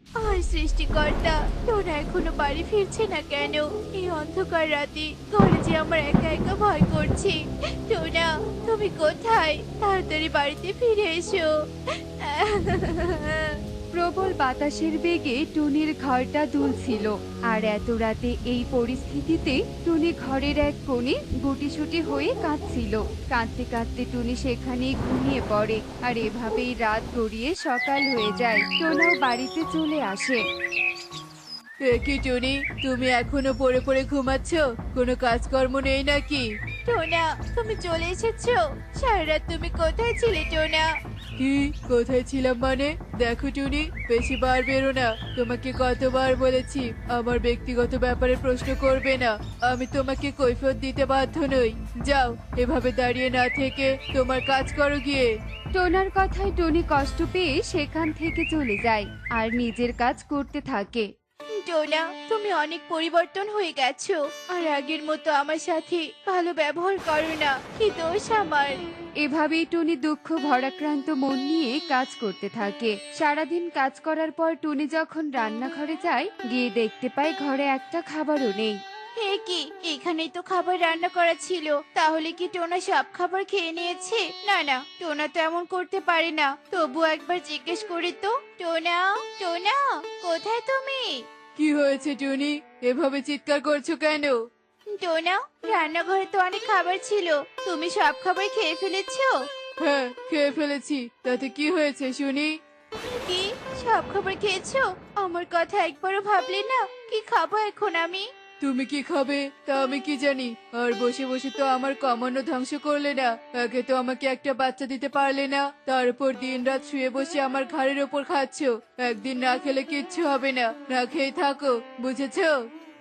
আর সৃষ্টিকর্তা, টোনা এখনো বাড়ি ফিরছে না কেন? এই অন্ধকার রাতে ঘরে যে আমার একা একা ভয় করছে। টোনা, তুমি কোথায়? তাড়াতাড়ি বাড়িতে ফিরে এসো। প্রবল বাতাসের বেগে টুনির ঘরটা দুলছিল। আর এত রাতে এই পরিস্থিতিতে টুনি ঘরের এক কোণে গুটিসুটি হয়ে কাঁদছিল। কাঁদতে কাঁদতে টুনি সেখানেই ঘুমিয়ে পড়ে। আর এভাবেই রাত গড়িয়ে সকাল হয়ে যায়। টোনাও বাড়িতে চলে আসে। এ কি টুনি, তুমি এখনো পড়ে পড়ে ঘুমাচ্ছ? কোনো কাজকর্ম নেই নাকি? টোনা, তুমি চলে এসেছো? সারা রাত তুমি কোথায় ছিলে টোনা? কি কোথায় ছিলাম মানে? দেখো টুনি, বেশি বার বেরো না। তোমাকে কতবার বলেছি আমার ব্যক্তিগত ব্যাপারে প্রশ্ন করবে না। আমি তোমাকে কৈফিয়ত দিতে বাধ্য নই। যাও, এভাবে দাঁড়িয়ে না থেকে তোমার কাজ করো গিয়ে। টোনার কথায় টুনি কষ্ট পেয়ে সেখান থেকে চলে যায় আর নিজের কাজ করতে থাকে। টোনা, তুমি অনেক পরিবর্তন হয়ে গেছো। আর আগের মতো আমার সাথে ভালো ব্যবহার করো না। কি দোষ আমার? এভাবেই টুনি দুঃখ ভরাক্রান্ত মন নিয়ে কাজ করতে থাকে। সারাদিন কাজ করার পর টুনি যখন রান্নাঘরে যায়, গিয়ে দেখতে পায় ঘরে একটা খাবারও নেই। হে কি, এখানেই তো খাবার রান্না করা ছিল। তাহলে কি টোনা সব খাবার খেয়ে নিয়েছে? না না, টোনা তো এমন করতে পারে না। তবু একবার জিজ্ঞেস করি তো। টোনা, টোনা, কোথায় তুমি? কি হয়েছে টুনি, এভাবে চিৎকার করছো কেন? টোনা, রান্নাঘরে তো অনেক খাবার ছিল। তুমি সব খাবার খেয়ে ফেলেছো? হ্যাঁ, খেয়ে ফেলেছি। তাতে কি হয়েছে শুনি? কি, সব খাবার খেয়েছো? আমার কথা একবারও ভাবলে না? কি খাবো এখন আমি? তুমি কি খাবে তা আমি কি জানি। আর বসে বসে তো আমার কমানো ধ্বংস করলে না। আগে তো আমাকে একটা বাচ্চা দিতে পারলে না, তার উপর দিন রাত শুয়ে বসে আমার ঘাড়ের ওপর খাচ্ছো। একদিন না খেলে কিচ্ছু হবে না, না খেয়ে থাকো, বুঝেছো?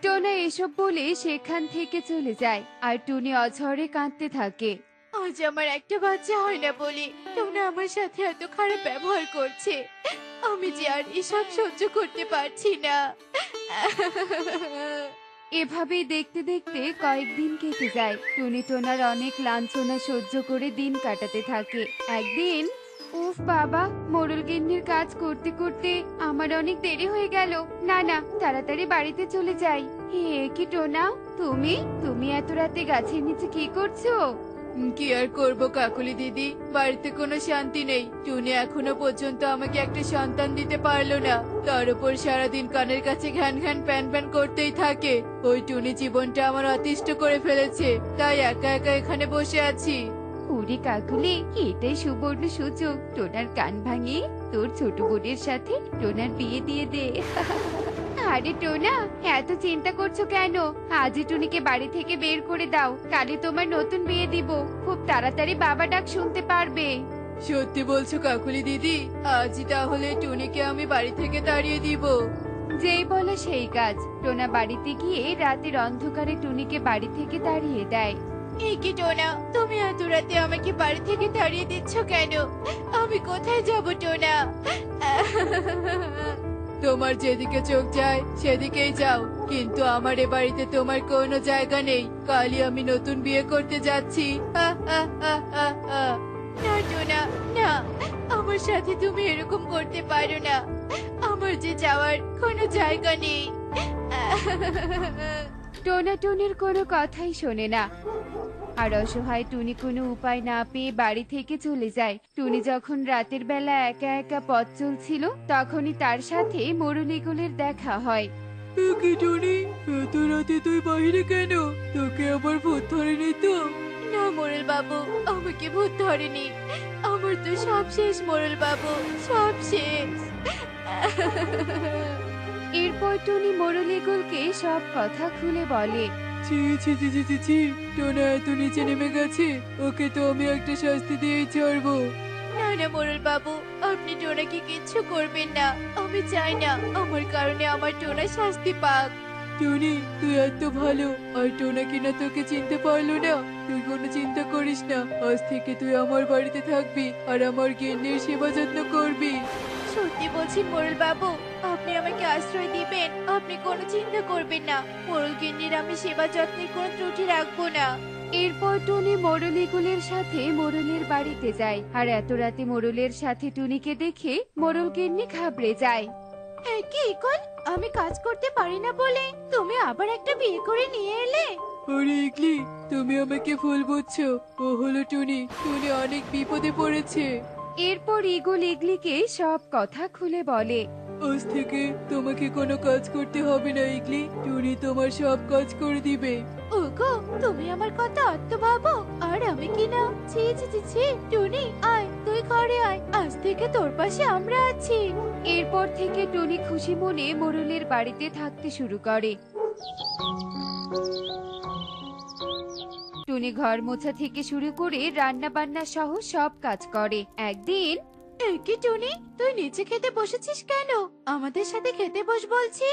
টোনা এসব বলে সেখান থেকে চলে যায় আর টুনি অঝরে কাঁদতে থাকে। আজ আমার একটা বাচ্চা হয় না বলে টোনা আমার সাথে এত খারাপ ব্যবহার করছে। আমি যে আর এসব সহ্য করতে পারছি না। এভাবেই দেখতে দেখতে কয়েকদিন কেটে যায়। টুনি টোনার অনেক লাঞ্ছনা সহ্য করে দিন কাটাতে থাকে। একদিন, উফ বাবা, মোড়ল গিন্নির কাজ করতে করতে আমার অনেক দেরি হয়ে গেল। না না, তাড়াতাড়ি বাড়িতে চলে যাই। হে কি টোনা, তুমি তুমি এত রাতে গাছের নিচে কি করছো? কি আর করব কাকুলি দিদি, বাড়িতে কোনো শান্তি নেই। টুনি এখনো পর্যন্ত আমাকে একটা সন্তান দিতে পারলো না। তার উপর সারাদিন কানের কাছে ঘ্যান ঘ্যান প্যান প্যান করতেই থাকে। ওই টুনি জীবনটা আমার অতিষ্ঠ করে ফেলেছে, তাই একা একা এখানে বসে আছি। ওরে কাকুলি, এটাই সুবর্ণ সুযোগ। টোনার কান ভাঙিয়ে তোর ছোট বোনের সাথে টোনার বিয়ে দিয়ে দে। আরে টোনা, এত চিন্তা করছো কেন? আজই টুনিকে বাড়ি থেকে বের করে দাও। কালই তোমার নতুন বিয়ে দিব। খুব তাড়াতাড়ি বাবা ডাক শুনতে পারবে। সত্যি বলছো কাকুলি দিদি? আজই তাহলে টুনিকে আমি বাড়ি থেকে তাড়িয়ে দিব। যেই বলে সেই কাজ। টোনা বাড়িতে গিয়ে রাতের অন্ধকারে টুনিকে বাড়ি থেকে তাড়িয়ে দেয়। এই কি টোনা, তুমি এত রাতে আমাকে বাড়ি থেকে তাড়িয়ে দিচ্ছ কেন? আমি কোথায় যাব টোনা? তোমার যেদিকে চোখ যায় সেদিকেই যাও, কিন্তু আমার এ বাড়িতে তোমার কোনো জায়গা নেই। কালই আমি নতুন বিয়ে করতে যাচ্ছি। না টোনা, না, আমার সাথে তুমি এরকম করতে পারো না। আমার যে যাওয়ার কোনো জায়গা নেই। টোনা টুনির কোনো কথাই শোনে না। আর অসহায় টুনি কোনো উপায় না পেয়ে বাড়ি থেকে চলে যায়। টুনি যখন রাতের বেলা একা একা পথ চলছিল, তখনই তার সাথে মোরলীগুলির দেখা হয়। কি টুনি, এত রাতে তুই বাইরে কেন? তোকে আবার ভূত ধরেনি তো? না মোড়ল বাবু, আমাকে ভূত ধরেনি। আমার তো সব শেষ মোড়ল বাবু, সব শেষ। এরপর টুনি মোরলীগুলকে সব কথা খুলে বলে। ছি ছি ছি ছি ছি ছি, টোনা এত নিচে নেমে গেছে, ওকে তো আমি একটা শাস্তি দিয়েই ছাড়বো। না না মোড়ল বাবু, আপনি টোনাকে কিচ্ছু করবেন না। আমি চাই না আমার কারণে আমার টোনা শাস্তি পাক। টনি, তুই এত ভালো, আর টোনা কিনা তোকে চিনতে পারলো না। তুই কোনো চিন্তা করিস না, আজ থেকে তুই আমার বাড়িতে থাকবি আর আমার গিন্নির সেবা যত্ন করবি। সত্যি বলছি মোড়ল বাবু, আপনি আমাকে আশ্রয় দিবেন। আপনি কোনো চিন্তা করবেন না, মোড়ল গিন্নির আমি সেবা যত্নের কোনো ত্রুটি রাখবো না। এরপর টুনি মোরলীগুলির সাথে মোরলের বাড়িতে যায়। আর এত রাতে মোরলের সাথে টুনিকে দেখে মোরল গিন্নি ঘাবড়ে যায়। কি ইগল, আমি কাজ করতে পারি না বলে তুমি আবার একটা বিয়ে করে নিয়ে এলে? আরে ইগলি, তুমি আমাকে ভুল বুঝছো। ও হলো টুনি। টুনি অনেক বিপদে পড়েছে। এরপর ইগল ইগলিকে সব কথা খুলে বলে। আজ থেকে তোমাকে কোনো কাজ করতে হবে না ইগলি। টুনি তোমার সব কাজ করে দিবে। ওগো, তুমি আমার কথা অত ভাবো আর আমি কি না? ছি ছি ছি ছি। টুনি আয়, তুই ঘরে আয়, আজ থেকে তোর পাশে আমরা আছি। এরপর থেকে টুনি খুশি মনে মোরলের বাড়িতে থাকতে শুরু করে। টুনি ঘর মোছা থেকে শুরু করে রান্না বান্না সহ সব কাজ করে। একদিন কি টুনি, তুই নিচে খেতে বসেছিস কেন? আমাদের সাথে খেতে বস বলছি।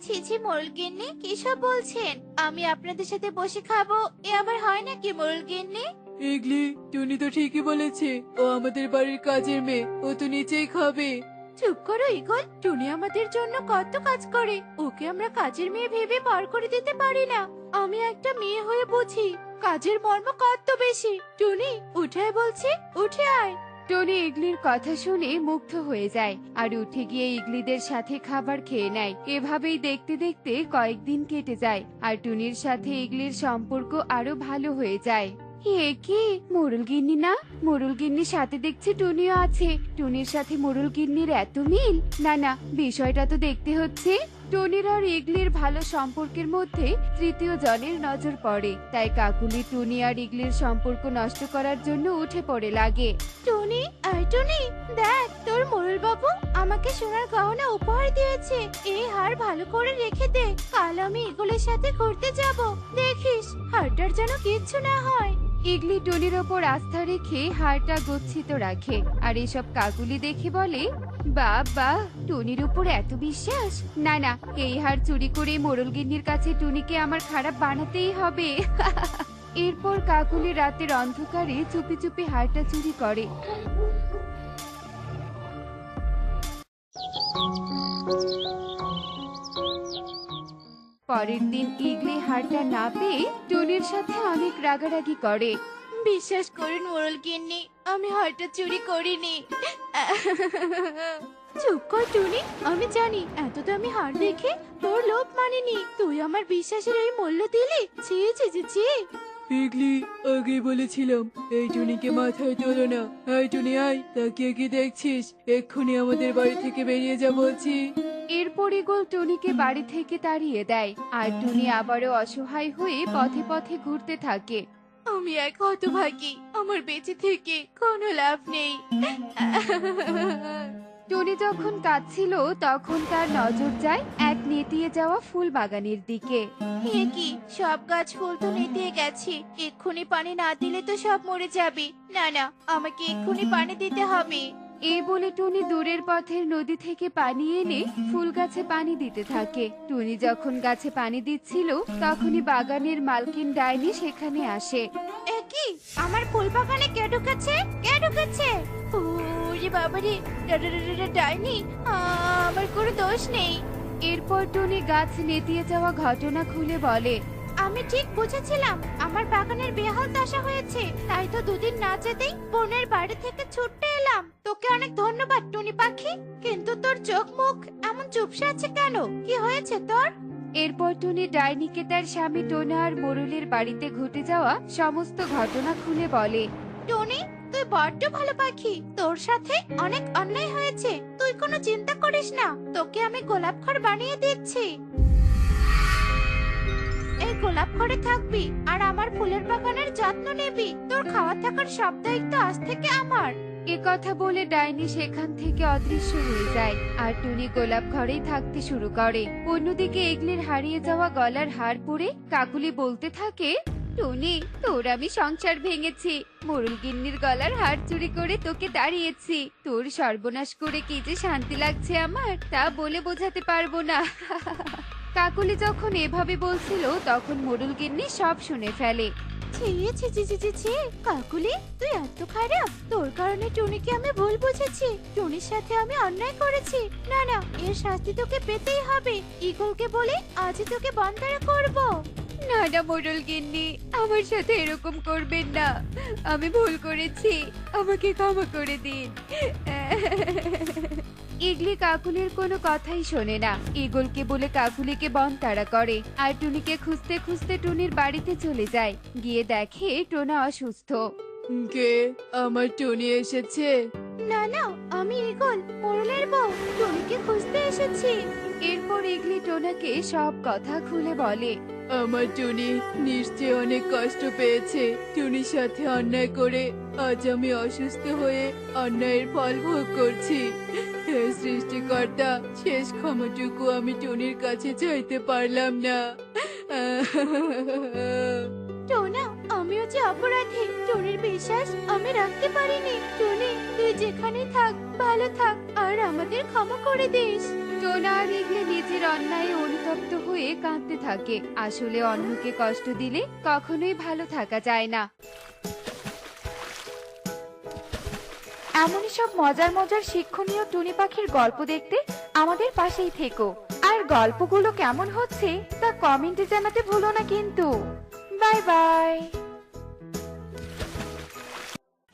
ছি ছি মোরল গিন্নি, কি সব বলছেন? আমি আপনাদের সাথে বসে খাবো, এ আবার হয় নাকি মোরল গিন্নি? ইগলি, টুনি তো ঠিকই বলেছে। ও আমাদের বাড়ির কাজের মেয়ে। ও তো নিচেই খাবে। চুপ করো ইগল, টুনি আমাদের জন্য কত কাজ করে। ওকে আমরা কাজের মেয়ে ভেবে পার করে দিতে পারি না। আমি একটা মেয়ে হয়ে বুঝি কাজের মর্ম কত বেশি। টুনি উঠে বলছি, উঠে আয়। টনি ইগলির কথা শুনে মুগ্ধ হয়ে যায় আর উঠে গিয়ে ইগলিদের সাথে খাবার খেয়ে নেয়। এভাবেই দেখতে দেখতে কয়েকদিন কেটে যায় আর টুনির সাথে ইগলির সম্পর্ক আরো ভালো হয়ে যায়। এ কি মোরল গিন্নি না? মোরল গিন্নির সাথে দেখছি টুনিও আছে। টুনির সাথে মোরল গিন্নির এত মিল? না না, বিষয়টা তো দেখতে হচ্ছে। টনির আর ইগলির ভালো সম্পর্কের মধ্যে তৃতীয় জনের নজর পড়ে। তাই কাকুলি টুনি আর ইগলির সম্পর্ক নষ্ট করার জন্য উঠে পড়ে লাগে। টুনি আয় টুনি, দেখ তোর মোরল বাবু আমাকে সোনার গহনা উপহার দিয়েছে। এই হার ভালো করে রেখে দে, কাল আমি ইগলের সাথে ঘুরতে যাব। দেখিস হারটার যেন কিচ্ছু না হয়। ইগলি টনির ওপর আস্থা রেখে হারটা গচ্ছিত রাখে আর এসব কাকুলি দেখে বলে, বাবা, টুনির উপর এত বিশ্বাস? না না, এই হার চুরি করে মোরলগিন্নির কাছে টুনিকে আমার খারাপ বানাতেই হবে। এরপর কাকুলি রাতের অন্ধকারে চুপি চুপি হারটা চুরি করে। পরের দিন ইগলি হারটা না পেয়ে টুনির সাথে অনেক রাগারাগি করে। বিশ্বাস করুন মোরল গিন্নি, আমি হারটা চুরি করিনি। চুপ কর টুনি, আমি জানি এত দামি হার দেখে তোর লোভ মানেনি। তুই আমার বিশ্বাসের এই মূল্য দিলি? ছি ছি ছি ছি। ইগলি, আগে বলেছিলাম এই টুনিকে মাথায় তোলো না। আয় টুনি আয়, তাকিয়ে কি দেখছিস? এক্ষুনি আমাদের বাড়ি থেকে বেরিয়ে যা বলছি। এরপর ইগল টুনিকে বাড়ি থেকে তাড়িয়ে দেয় আর টুনি আবারও অসহায় হয়ে পথে পথে ঘুরতে থাকে। আমি এক হতভাগী, আমার বেঁচে থেকে কোনো লাভ নেই। টুনি যখন কাঁদছিল তখন তার নজর যায় এক নেতিয়ে যাওয়া ফুল বাগানের দিকে। এ কি, সব গাছ ফুল তো নেতিয়ে গেছে। এক্ষুনি পানি না দিলে তো সব মরে যাবে। না না, আমাকে এক্ষুনি পানি দিতে হবে। এই বলে টুনি দূরের পথের নদী থেকে পানি এনে ফুল গাছে পানি দিতে থাকে। টুনি যখন গাছে পানি দিচ্ছিল তখনই বাগানের মালকিন ডাইনি সেখানে আসে। এ কি, আমার ফুল বাগানে কে ঢুকেছে? কে ঢুকেছে? ওরে বাবারে, ডাইনি, আমার কোনো দোষ নেই। এরপর টুনি গাছ নেতিয়ে যাওয়া ঘটনা খুলে বলে, আমি ঠিক বুঝেছিলাম আমার বাগানের বেহাল দশা হয়েছে, তাই তো দুদিন না যেতেই বোনের বাড়ি থেকে ছুটতে এলাম। তোকে অনেক ধন্যবাদ টুনি পাখি, কিন্তু তোর চোখ মুখ এমন চুপসে আছে কেন? কি হয়েছে তোর? এরপর টুনি ডাইনিকে তার স্বামী টোনা আর মোরলের বাড়িতে ঘটে যাওয়া সমস্ত ঘটনা খুলে বলে। টুনি, তুই বড্ড ভালো পাখি, তোর সাথে অনেক অন্যায় হয়েছে। তুই কোনো চিন্তা করিস না, তোকে আমি গোলাপ ঘর বানিয়ে দিচ্ছি। এই গোলাপ ঘরে থাকবি আর আমার ফুলের বাগানের যত্ন নিবি। তোর খাওয়া থাকার সব দায়িত্ব আজ থেকে আমার। এ কথা বলে ডাইনি সেখান থেকে অদৃশ্য হয়ে যায় আর টুনি গোলাপ ঘরেই থাকতে শুরু করে। অন্যদিকে ইগলির হারিয়ে যাওয়া গলার হার পরে কাকুলি বলতে থাকে, টুনি, তোর আমি সংসার ভেঙেছি, মোরল গিন্নির গলার হার চুরি করে তোকে দাঁড়িয়েছি। তোর সর্বনাশ করে কি যে শান্তি লাগছে আমার, তা বলে বোঝাতে পারবো না। কাকুলি যখন এভাবে বলছিল তখন মোরল গিন্নি সব শুনে ফেলে। ছি ছি ছি ছি ছি ছি, কাকুলি তুই এত খারাপ। তোর কারণে টুনিকে আমি ভুল বুঝেছি। টুনির সাথে আমি অন্যায় করেছি। না না, এর শাস্তি তোকে পেতেই হবে। ইগলকে বলে আজই তোকে বন্দারা করব। না না মোরল গিন্নি, আমার সাথে এরকম করবেন না। আমি ভুল করেছি, আমাকে ক্ষমা করে দিন। ইগলি কাকুলির কোনো কথাই শোনে না। ইগলকে বলে কাকুলিকে বন তাড়া করে আর টুনিকে খুঁজতে খুঁজতে টুনির বাড়িতে চলে যায়। গিয়ে দেখে টোনা অসুস্থ। কে? আমার টুনি এসেছে? না না, আমি ইগল, মোরলের বউ, টুনিকে খুঁজতে এসেছি। এরপর ইগলি টোনাকে সব কথা খুলে বলে। আমার টুনি নিশ্চয় অনেক কষ্ট পেয়েছে। টুনির সাথে অন্যায় করে আজ আমি অসুস্থ হয়ে অন্যায়ের ফল ভোগ করছি। হে সৃষ্টিকর্তা, শেষ ক্ষমাটুকু আমি টুনির কাছে চাইতে পারলাম না। টোনা, আমিও যে অপরাধী। টুনির বিশ্বাস আমি রাখতে পারিনি। টুনি, তুই যেখানে থাক, ভালো থাক, আর আমাদের ক্ষমা করে দিস। টোনা আর ইগলি নিজের অন্যায়ে অনুতপ্ত হয়ে কাঁদতে থাকে। আসলে অন্যকে কষ্ট দিলে কখনোই ভালো থাকা যায় না। এমনই সব মজার মজার শিক্ষণীয় টুনি পাখির গল্প দেখতে আমাদের পাশেই থেকো। আর গল্পগুলো কেমন হচ্ছে তা কমেন্টে জানাতে ভুলো না কিন্তু। Bye bye.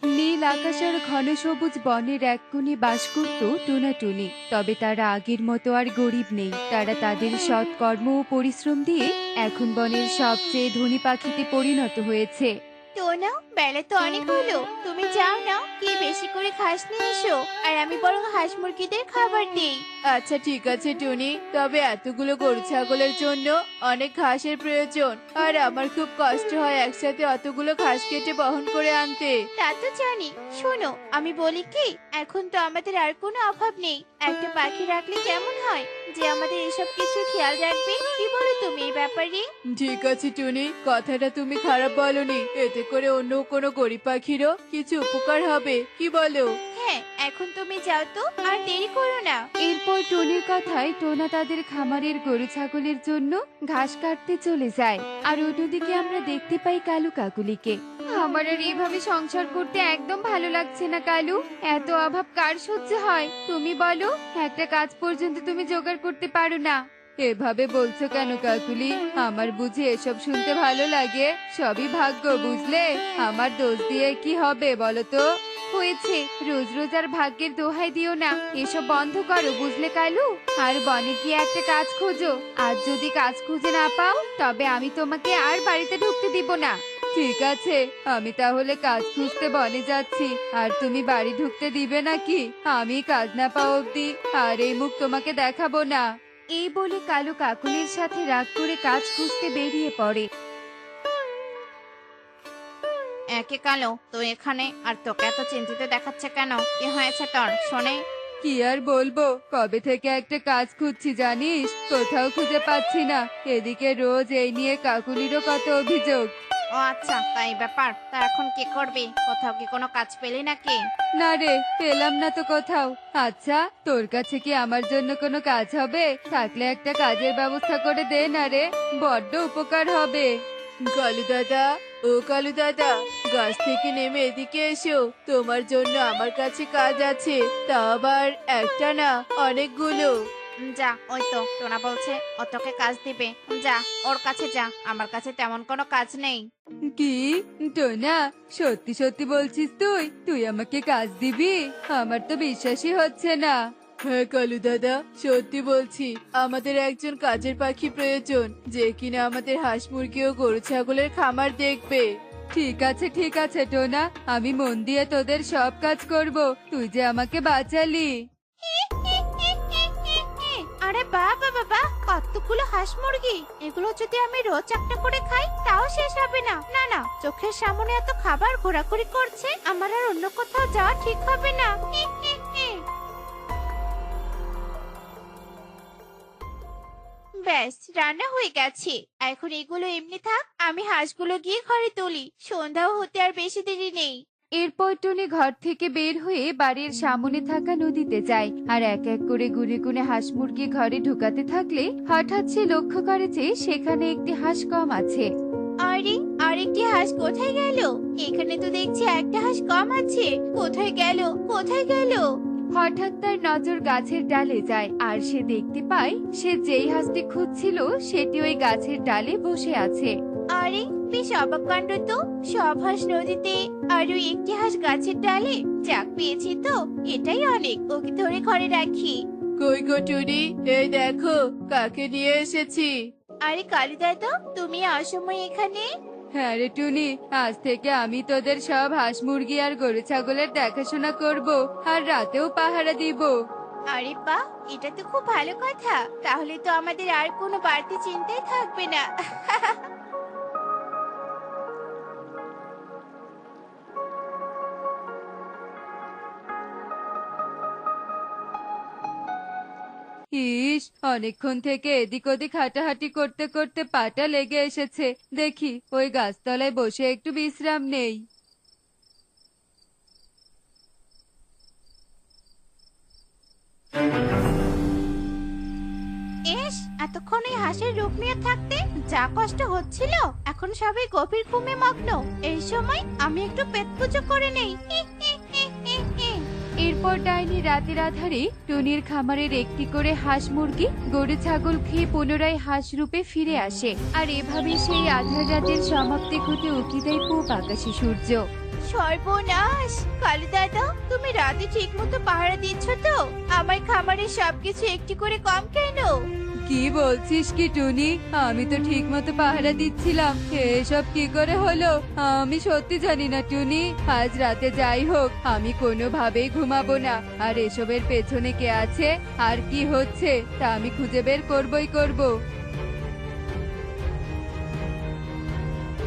নীল আকাশ আর ঘন সবুজ বনের এক কোণে বাস করত টোনা টুনি। তবে তারা আগের মতো আর গরিব নেই। তারা তাদের সৎ কর্ম ও পরিশ্রম দিয়ে এখন বনের সবচেয়ে ধনী পাখিতে পরিণত হয়েছে। টোনা, বেলা তো অনেক হলো, তুমি যাও না, কি বেশি করে ঘাস নিয়ে এসো, আর আমি বরং হাঁস মুরগিদের খাবার দিই। আচ্ছা ঠিক আছে টুনি, তবে এতগুলো গরু ছাগলের জন্য অনেক ঘাসের প্রয়োজন, আর আমার খুব কষ্ট হয় একসাথে অতগুলো ঘাস কেটে বহন করে আনতে। তা তো জানি। শোনো, আমি বলি কি, এখন তো আমাদের আর কোনো অভাব নেই। একটা পাখি রাখলে কেমন হয়, যে আমাদের এসব কিছু খেয়াল রাখবে। কি বলো তুমি এই ব্যাপারে? ঠিক আছে টুনি, কথাটা তুমি খারাপ বলনি। এতে করে অন্য কোনো গরিব পাখিরও কিছু উপকার হবে, কি বলো? হ্যাঁ, এখন তুমি যাও তো, আর দেরি করো না। এরপর টুনির কথায় টোনা তাদের খামারের গরু ছাগলের জন্য ঘাস কাটতে চলে যায়। আর অন্যদিকে আমরা দেখতে পাই কালু কাকুলিকে। আমার আর এভাবে সংসার করতে একদম ভালো লাগছে না কালু। এত অভাব কার সহ্য হয় তুমি বলো? একটা কাজ পর্যন্ত তুমি জোগাড় করতে পারো না। এভাবে বলছো কেন কাকুলি? আমার বুঝি এসব শুনতে ভালো লাগে? সবই ভাগ্য, বুঝলে? আমার দোষ দিয়ে কি হবে বলো তো? হয়েছে, রোজ রোজ আর ভাগ্যের দোহাই দিও না। এসব বন্ধ করো, বুঝলে কালু? আর বনে গিয়ে একটা কাজ খোঁজো। আর যদি কাজ খুঁজে না পাও, তবে আমি তোমাকে আর বাড়িতে ঢুকতে দিব না। ঠিক আছে, আমি তাহলে কাজ খুঁজতে বনে যাচ্ছি। আর তুমি বাড়ি ঢুকতে দিবে নাকি? আমি কাজ না পাওয়া অব্দি আর এই মুখ তোমাকে দেখাবো না। এই বলে কালু কাকুলির সাথে রাগ করে কাজ খুঁজতে বেরিয়ে পড়ে। একে কালো, তুই এখানে, আর তোকে এত চিন্তিত দেখাচ্ছে কেন? কি হয়েছে তোর, শোনে? কি আর বলবো, কবে থেকে একটা কাজ খুঁজছি জানিস, কোথাও খুঁজে পাচ্ছি না। এদিকে রোজ এই নিয়ে কাকুলিরও কত অভিযোগ। ও আচ্ছা, তাই ব্যাপার। তা এখন কি করবি? কোথাও কি কোনো কাজ পেলি নাকি? না রে, পেলাম না তো কোথাও। আচ্ছা, তোর কাছে কি আমার জন্য কোনো কাজ হবে? থাকলে একটা কাজের ব্যবস্থা করে দে না রে, বড্ড উপকার হবে। কালু দাদা, ও কালু দাদা, গাছ থেকে নেমে এদিকে এসো। তোমার জন্য আমার কাছে কাজ আছে, তা আবার একটা না, অনেকগুলো। যা, ওই তো টোনা বলছে ও তোকে কাজ দিবে। যা, ওর কাছে যা, আমার কাছে তেমন কোনো কাজ নেই। কি টোনা, সত্যি সত্যি বলছিস? তুই তুই আমাকে কাজ দিবি? আমার তো বিশ্বাসই হচ্ছে না। হ্যাঁ কালু দাদা, সত্যি বলছি। আমাদের একজন কাজের পাখি প্রয়োজন, যে কিনা আমাদের হাঁস মুরগি ও গরু ছাগলের খামার দেখবে। ঠিক আছে টোনা, আমি মন দিয়ে তোদের সব কাজ করব। তুই যে আমাকে বাঁচালি। আরে বাবা বাবা, কতগুলো হাঁস মুরগি! এগুলো যদি আমি রোজ একটা করে খাই, তাও শেষ হবে না। না না, চোখের সামনে এত খাবার ঘোরাঘুরি করছে, আমার আর অন্য কোথাও যাওয়া ঠিক হবে না। ব্যাস, রান্না হয়ে গেছে। এখন এগুলো এমনি থাক, আমি হাঁসগুলো গিয়ে ঘরে তুলি। সন্ধ্যাও হতে আর বেশি দেরি নেই। এরপর টুনি ঘর থেকে বের হয়ে বাড়ির সামনে থাকা নদীতে যায়। আর এক এক করে গুনে গুনে হাঁস মুরগি ঘরে ঢুকাতে থাকলে হঠাৎ সে লক্ষ্য করে যে সেখানে একটি হাঁস কম আছে। আরে, আরেকটি হাঁস কোথায় গেল? এখানে তো দেখছি একটা হাঁস কম আছে। কোথায় গেল, কোথায় গেল? হঠাৎ তার নজর গাছের ডালে যায়, আর সে দেখতে পায় সে যেই হাঁসটি খুঁজছিল সেটি ওই গাছের ডালে বসে আছে। আরে, বেশ অবাক কাণ্ড তো, সব হাঁস নদীতে আর ওই একটি হাঁস গাছের ডালে। যাক, পেয়েছি তো, এটাই অনেক। ওকে ধরে ঘরে রাখি। কই গো টুনি, এই দেখো কাকে নিয়ে এসেছি। আরে কালুদা, তো তুমি অসময় এখানে? হ্যাঁ রে টুনি, আজ থেকে আমি তোদের সব হাঁস মুরগি আর গরু ছাগলের দেখাশোনা করব, আর রাতেও পাহারা দিব। আরে বাহ, এটা তো খুব ভালো কথা। তাহলে তো আমাদের আর কোনো বাড়তি চিন্তাই থাকবে না। ইস, অনেকক্ষণ থেকে এদিক ওদিক হাঁটাহাঁটি করতে করতে পাটা লেগে এসেছে। দেখি ওই গাছতলায় বসে একটু বিশ্রাম নেই। এস, এতক্ষণ এই হাঁসের রূপ নিয়ে থাকতে যা কষ্ট হচ্ছিল, এখন সবাই গভীর ঘুমে মগ্ন। এই সময় আমি একটু পেট পুজো করে নেই। এরপর ডাইনি রাতের আধারে টুনির খামারের একটি করে হাঁস মুরগি গরু ছাগল খেয়ে পুনরায় হাঁস রূপে ফিরে আসে, আর এভাবে সেই আধার রাতের সমাপ্তি ঘটে উঠে দেয় পূব আকাশে সূর্য। সর্বনাশ! কালু দাদা, তুমি রাতে ঠিক মতো পাহারা দিচ্ছ তো? আমার খামারের সবকিছু একটু করে কম কেন? কি বলছিস কি টুনি? আমি তো ঠিক মতো পাহারা দিচ্ছিলাম। এসব কি করে হলো? আমি সত্যি জানি না টুনি। আজ রাতে যাই হোক, আমি কোনোভাবেই ঘুমাবো না। আর এসবের পেছনে কে আছে আর কি হচ্ছে তা আমি খুঁজে বের করবই করব।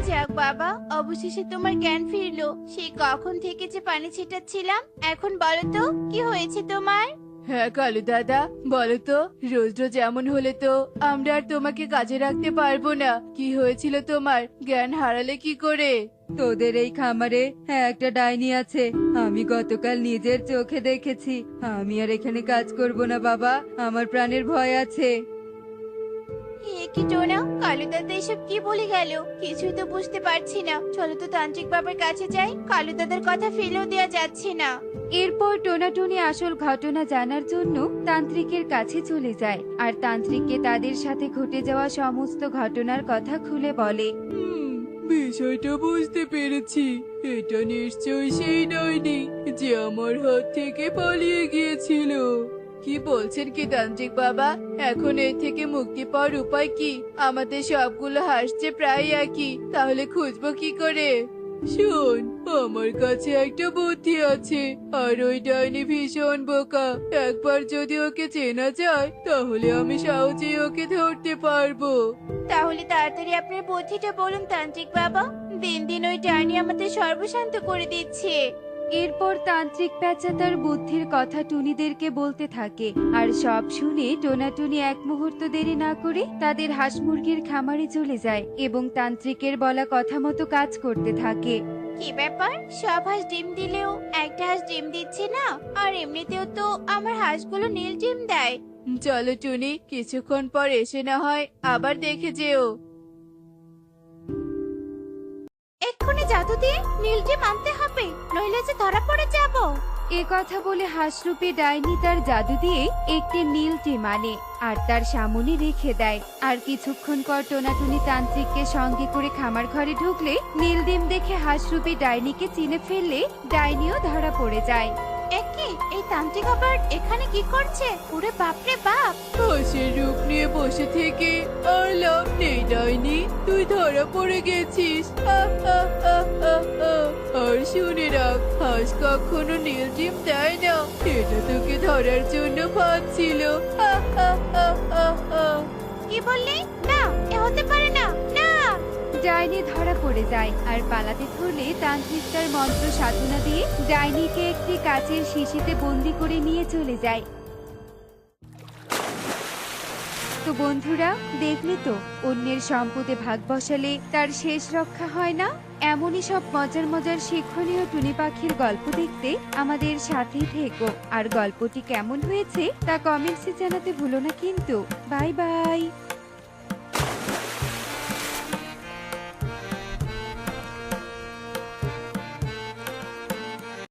যাক বাবা, অবশেষে তোমার জ্ঞান ফিরলো। সেই কখন থেকে যে পানি ছিটাচ্ছিলাম। এখন বলো তো, কি হয়েছে তোমার? হ্যাঁ কালু দাদা, বলো তো, রোজ রোজ এমন হলে তো আমরা আর তোমাকে কাজে রাখতে পারবো না। কি হয়েছিল তোমার? জ্ঞান হারালে কি করে? তোদের এই খামারে একটা ডাইনি আছে, আমি গতকাল নিজের চোখে দেখেছি। আমি আর এখানে কাজ করব না বাবা, আমার প্রাণের ভয় আছে। এ কি টোনা, কালু দাদা এসব কি বলে গেল? কিছুই তো বুঝতে পারছি না। চলো তো তান্ত্রিক বাবার কাছে যাই, কালু দাদার কথা ফেলেও দেওয়া যাচ্ছে না। এরপর টোনাটুনি আসল ঘটনা জানার জন্য তান্ত্রিকের কাছে চলে যায়, আর তান্ত্রিককে তাদের সাথে ঘটে যাওয়া সমস্ত ঘটনার কথা খুলে বলে। বিষয়টা বুঝতে পেরেছি। এটা নিশ্চয়ই সেই ডাইনি যে আমার হাত থেকে পালিয়ে গিয়েছিল। কি বলছেন কি তান্ত্রিক বাবা? এখন এর থেকে মুক্তি পাওয়ার উপায় কি? আমাদের সবগুলো হাসছে প্রায় একই, তাহলে খুঁজবো কি করে? শোন, আমার কাছে একটা বুদ্ধি আছে। আর ওই ডাইনি ভীষণ বোকা। একবার যদি ওকে চেনা যায় তাহলে আমি সহজেই ওকে ধরতে পারবো। তাহলে তাড়াতাড়ি আপনার বুদ্ধিটা বলুন তান্ত্রিক বাবা। দিন দিন ওই ডাইনি আমাদের সর্বশান্ত করে দিচ্ছে। এরপর তান্ত্রিক প্যাঁচা তার বুদ্ধির কথা টুনিদেরকে বলতে থাকে, আর সব শুনে টোনাটুনি এক মুহূর্ত দেরি না করে তাদের হাঁস মুরগির খামারে চলে যায় এবং তান্ত্রিকের বলা কথা মতো কাজ করতে থাকে। কি ব্যাপার, সব হাঁস ডিম দিলেও একটা হাঁস ডিম দিচ্ছে না? আর এমনিতেও তো আমার হাঁসগুলো নীল ডিম দেয়। চলো টুনি, কিছুক্ষণ পর এসে না হয় আবার দেখে যেও। এক্ষুনি জাদু দিয়ে নীল ডিম আনতে হবে, নইলে যে ধরা পড়ে যাব। এ কথা বলে হাঁসরূপী ডাইনি তার জাদু দিয়ে একটি নীল ডিম আনে আর তার সামনে রেখে দেয়। আর কিছুক্ষণ পর টোনাটুনি তান্ত্রিককে সঙ্গে করে খামার ঘরে ঢুকলে নীল ডিম দেখে হাঁসরূপী ডাইনিকে চিনে ফেললে ডাইনিও ধরা পড়ে যায়। একি, এই তান্ত্রিক আবার এখানে কি করছে? ওরে বাপরে বাপ! হাঁসের রূপ নিয়ে বসে থেকে আর লাভ নেই ডাইনি, তুই ধরা পড়ে গেছিস। আহ, আহ, আহ, আহ, আহ। আর শুনে রাখ, হাঁস কখনো নীল ডিম দেয় না। এটা তোকে ধরার জন্য ভাবছিল। আহ, আহ, আহ, আহ, আহ। কি বললি? না, এ হতে পারে না। না! ডাইনি ধরা পড়ে যায়, আর পালাতে ধরলে তান্ত্রিক তার মন্ত্র সাধনা দিয়ে ডাইনিকে একটি কাচের শিশিতে বন্দি করে নিয়ে চলে যায়। তো বন্ধুরা, দেখলে তো, অন্যের সম্পদে ভাগ বসালে তার শেষ রক্ষা হয় না। এমনই সব মজার মজার শিক্ষণীয় টুনি পাখির গল্প দেখতে আমাদের সাথেই থেকো। আর গল্পটি কেমন হয়েছে তা কমেন্টসে জানাতে ভুলো না কিন্তু। Bye bye.